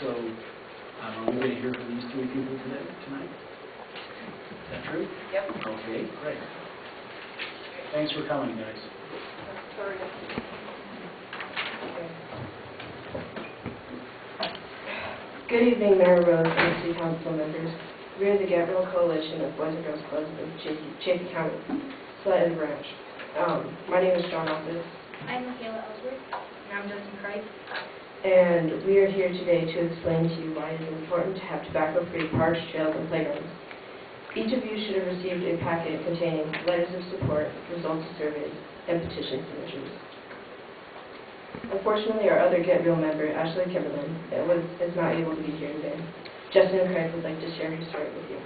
so are we going to hear from these three people tonight? Is that true? Yep. Okay, great. Thanks for coming, guys. Sorry. Good evening, Mayor Rose and City Council members. We are the Gabriel Coalition of Boys and Girls Clubs of Chaffee County, Salida Branch. My name is John Office. I'm Michaela Ellsworth. And I'm Justin Price. And we are here today to explain to you why it is important to have tobacco-free parks, trails, and playgrounds. Each of you should have received a packet containing letters of support, results of surveys, and petition signatures. Unfortunately, our other Get Real member, Ashley Kimberlin, is not able to be here today. Justin Craig would like to share his story with you.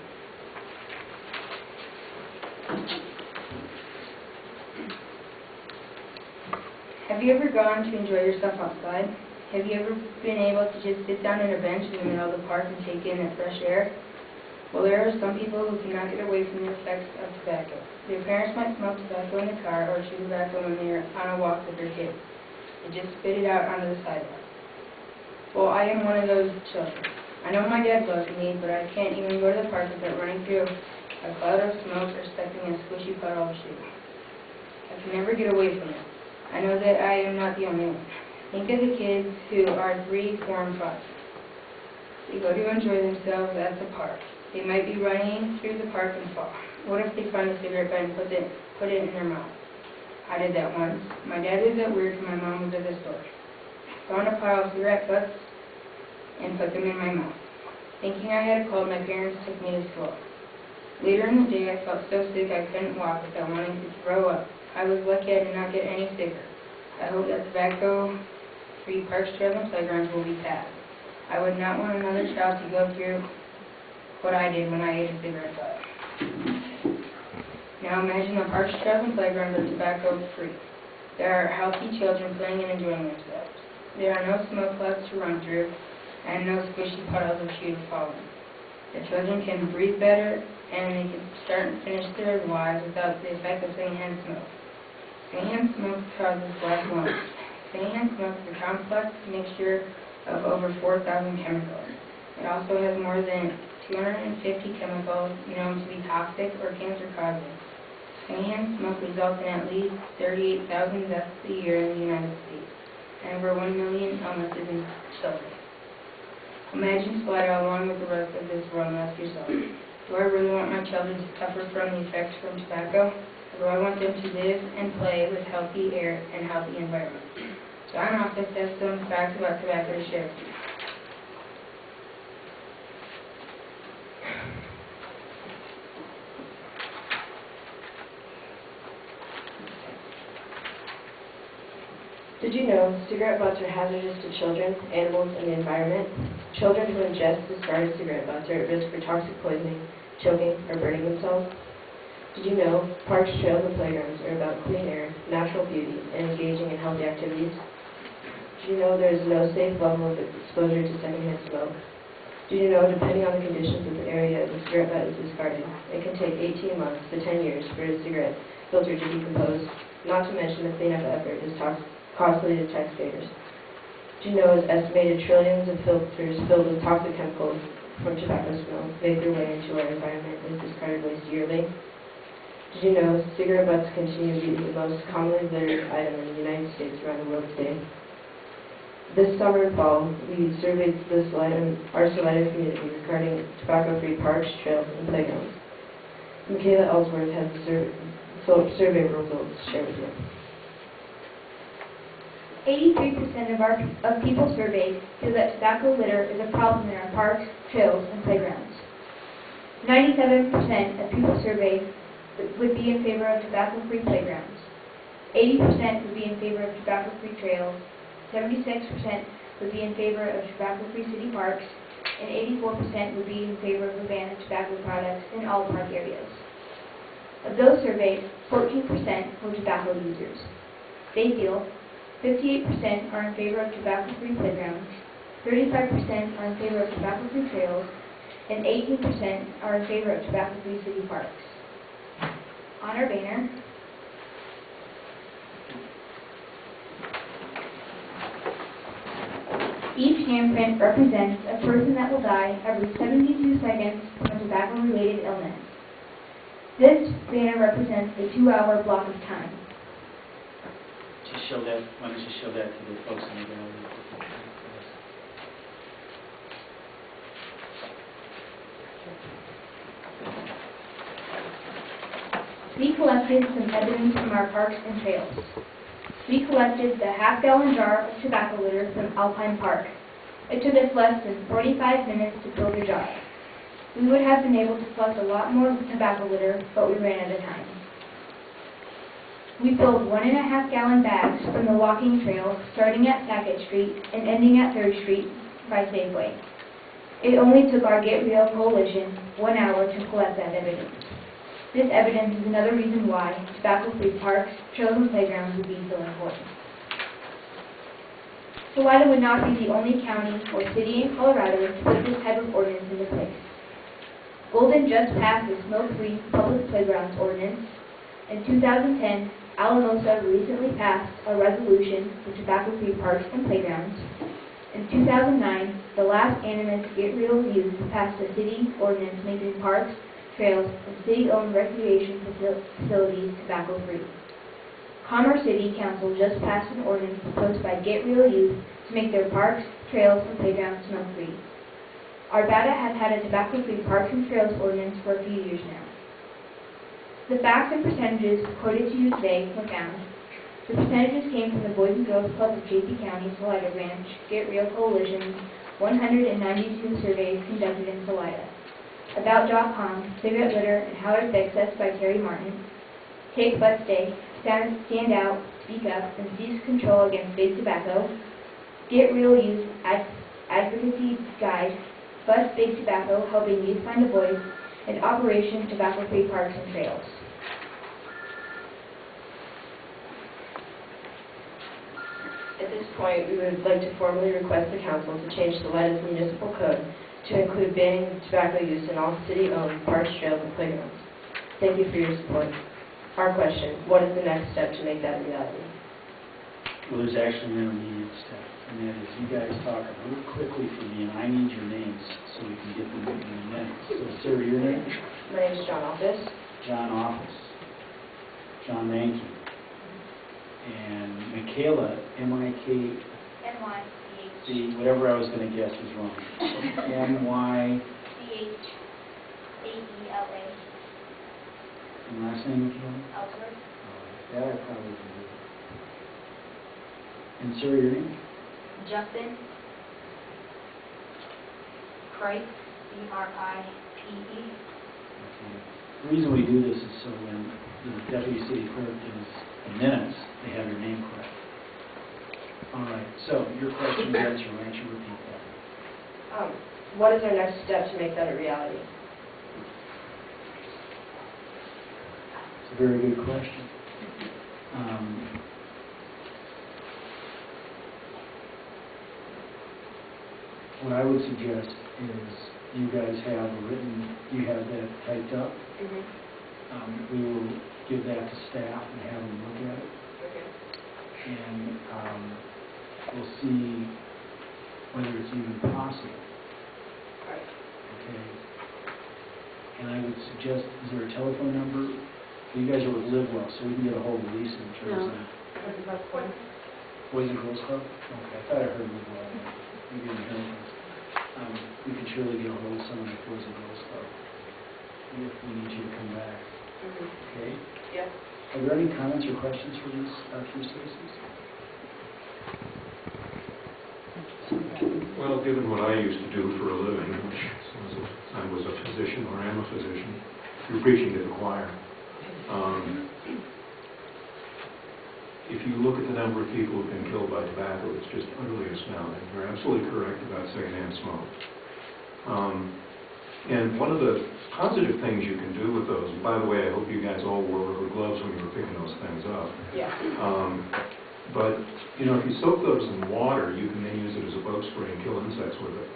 Have you ever gone to enjoy yourself outside? Have you ever been able to just sit down on a bench in the middle of the park and take in the fresh air? Well, there are some people who cannot get away from the effects of tobacco. Their parents might smoke tobacco in the car or chew tobacco when they are on a walk with their kids. They just spit it out onto the sidewalk. Well, I am one of those children. I know my dad loves me, but I can't even go to the park without running through a cloud of smoke or stepping in a squishy puddle of shoe. I can never get away from it. I know that I am not the only one. Think of the kids who are 3, 4, and 5. They go to enjoy themselves at the park. They might be running through the park and fall. What if they find a cigarette butt and put it in their mouth? I did that once. My dad was at work and my mom was at the store. I found a pile of cigarette butts and put them in my mouth. Thinking I had a cold, my parents took me to school. Later in the day, I felt so sick I couldn't walk without wanting to throw up. I was lucky I did not get any sicker. I hope that tobacco-free parks, trails, and playgrounds will be passed. I would not want another child to go through what I did when I ate a cigarette butt. Now imagine the parks, trails, and playgrounds are tobacco-free. There are healthy children playing and enjoying themselves. There are no smoke clouds to run through and no squishy puddles of shoe to fall in. The children can breathe better and they can start and finish their lives without the effect of secondhand smoke. Secondhand smoke causes black lungs. Secondhand smoke is a complex mixture of over 4,000 chemicals. It also has more than 250 chemicals known to be toxic or cancer-causing. Secondhand smoke results in at least 38,000 deaths a year in the United States and over 1 million illnesses in children. Imagine Salida along with the rest of this world and ask yourself, do I really want my children to suffer from the effects from tobacco? Or do I want them to live and play with healthy air and healthy environment? John Office has some facts about tobacco to share with you. Did you know cigarette butts are hazardous to children, animals, and the environment? Children who ingest discarded cigarette butts are at risk for toxic poisoning, choking, or burning themselves? Did you know parks, trails, and playgrounds are about clean air, natural beauty, and engaging in healthy activities? Did you know there is no safe level of exposure to secondhand smoke? Did you know, depending on the conditions of the area the cigarette butt is discarded, it can take 18 months to 10 years for a cigarette filter to decompose, not to mention the cleanup effort is costly to taxpayers. Did you know it's estimated trillions of filters filled with toxic chemicals from tobacco smoke make their way into our environment as discarded waste yearly? Did you know cigarette butts continue to be the most commonly littered item in the United States around the world today? This summer and fall, we surveyed our Salida community regarding tobacco-free parks, trails, and playgrounds. Michaela Ellsworth has the survey results to share with you. 83% of people surveyed feel that tobacco litter is a problem in our parks, trails, and playgrounds. 97% of people surveyed would be in favor of tobacco-free playgrounds. 80% would be in favor of tobacco-free trails. 76% would be in favor of tobacco-free city parks, and 84% would be in favor of a ban of tobacco products in all park areas. Of those surveyed, 14% were tobacco users. They feel 58% are in favor of tobacco-free playgrounds, 35% are in favor of tobacco-free trails, and 18% are in favor of tobacco-free city parks. On our banner, Each handprint represents a person that will die every 72 seconds from a tobacco-related illness. This banner represents a 2-hour block of time. Just show that, why don't you show that to the folks in the gallery? We collected some evidence from our parks and trails. We collected the half-gallon jar of tobacco litter from Alpine Park. It took us less than 45 minutes to fill the jar. We would have been able to collect a lot more tobacco litter, but we ran out of time. We filled 1.5-gallon bags from the walking trail starting at Sackett Street and ending at 3rd Street by Safeway. It only took our Get Real coalition 1 hour to collect that evidence. This evidence is another reason why tobacco-free parks, trails, and playgrounds would be so important. Salida would not be the only county or city in Colorado to put this type of ordinance into place. Golden just passed the smoke-free public playgrounds ordinance. In 2010, Alamosa recently passed a resolution for tobacco-free parks and playgrounds. In 2009, the last animus Get Real youth passed a city ordinance making parks, trails, and city-owned recreation facilities tobacco-free. Commerce City Council just passed an ordinance proposed by Get Real Youth to make their parks, trails, and playgrounds smoke-free. Arvada has had a tobacco-free parks and trails ordinance for a few years now. The facts and percentages quoted to you today were found. The percentages came from the Boys and Girls Club of Chaffee County, Salida Branch, Get Real Coalition's 192 surveys conducted in Salida. About.com, Cigarette Litter and How to Fix Us by Terry Martin, Take But Stay, Stand Out, Speak Up, and Seize Control Against Big Tobacco, Get Real Youth Advocacy Guide, Bust Big Tobacco, Helping Youth Find a Voice, and Operation Tobacco-Free Parks and Trails. At this point, we would like to formally request the council to change Salida's municipal code to include banning tobacco use in all city-owned parks, trails, and playgrounds. Thank you for your support. Our question, what is the next step to make that a reality? Well, there's actually an intermediate step, and that is you guys talk a little quickly for me, and I need your names so we can get them in a minute. So, sir, your name? My name is John Office. John Office. John Mankey. And Michaela, M-I-K... M-Y-C-H. See, whatever I was going to guess was wrong. M-Y... C-H-A-E-L-A. And last name, Michaela? Ellsworth. That I probably can do. And sir, your name? Justin Price, C-R-I-P-E. Okay. The reason we do this is so when the deputy city clerk gives the minutes, they have your name correct. All right, so your question is answered. Why don't you repeat that? What is our next step to make that a reality? It's a very good question. What I would suggest is you guys have you have that typed up. Mm-hmm. We will give that to staff and have them look at it. Okay. And we'll see whether it's even possible. Right. Okay. And I would suggest, is there a telephone number? You guys are with Livewell, so we can get a hold of Lisa in terms of Boys and Girls Club? Okay, I thought I heard Livewell. Maybe I didn't hear it. We can surely get a hold of someone at Boys and Girls Club if we need you to come back. Mm-hmm. Okay? Yep. Are there any comments or questions for these few citizens? Well, given what I used to do for a living, which I was a physician, or am a physician, you're preaching to the choir. If you look at the number of people who've been killed by tobacco, it's just utterly astounding. You're absolutely correct about secondhand smoke. And one of the positive things you can do with those, and by the way, I hope you guys all wore rubber gloves when you were picking those things up. Yeah. But, you know, if you soak those in water, you can then use it as a bug spray and kill insects with it.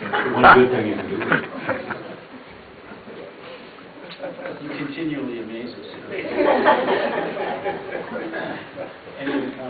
That's the one good thing you can do with it. You continually amaze us. Any other comments?